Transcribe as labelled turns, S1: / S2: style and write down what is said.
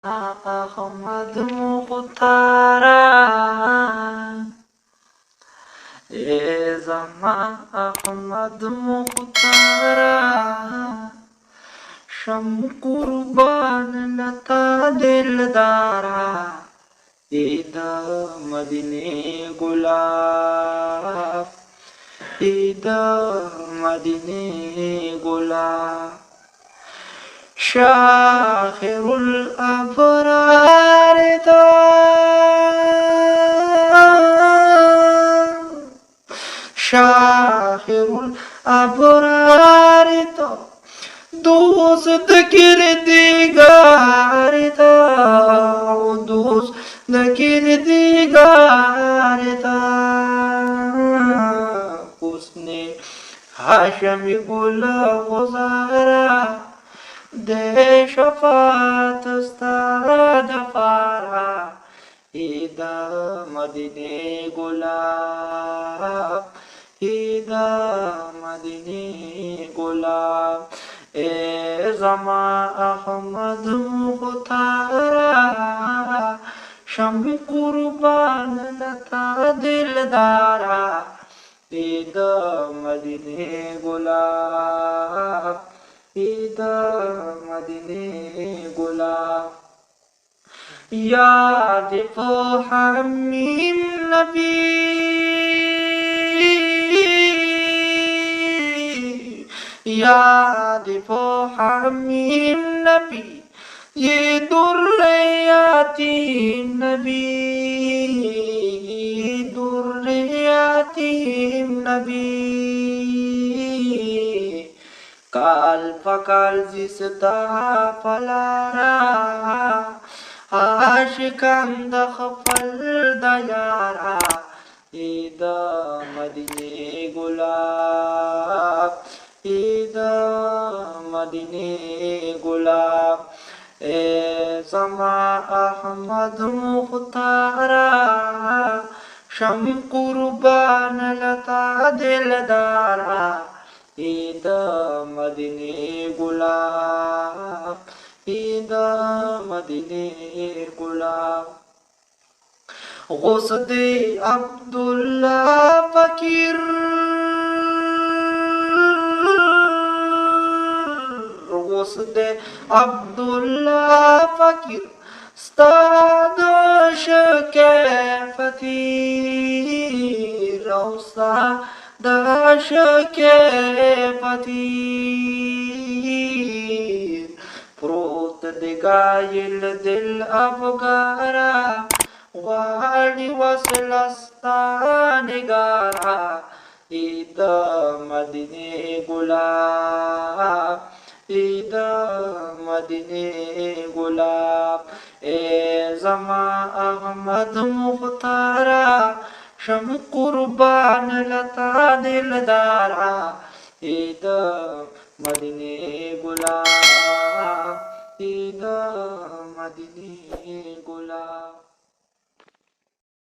S1: अहमद मुख्तारा ए ज़मा अहमद मुख्तारा शम कुर्बान लता दिलदारा ईद मदीने गुलाब ईद मदीने गुलाब शाहिरुल अबरार तो शाहिरुल अबरार तो दोस्त किरदीगार तो दोस्त किरदीगार तो उसने हाशमी गुल गुजारा दे शफात उस्ताद पारा ईद मदीने गुलाब ईद मदीने गुलाब ए ज़मा अहमद मुख्तारा शम कुर्बान लता दिलदारा ईद मदीने गुलाब ईद मदीने गुलाब याद को हमीम नबी याद को हमीम नबी ये दुर्रियाती नबी दुर्रियाती नबी काल पकाल जिसदा फलारा आशिकान दखफल दयारा ईद मदीने गुलाब ईद मदीने गुलाब ए ज़मा अहमद मुख्तारा शम कुर्बान लता दिलदारा ईद मदीने गुलाब ईद मदीने गुलाब गुस्दे अब्दुल्ला फकीर गुस्दे अब्दुल्ला फकीर स्तादश के फतीर दाश के फतीर प्रोत दिगाइल दिल अफगारा वाड़ी वसलस्ता निगारा ईद मदीने गुलाब ईद मदीने गुलाब ए ज़मा अहमद मुख्तारा शम कुर्बान लता दिलदारा ईद मदीने गुलाब ईद मदीने गुलाब।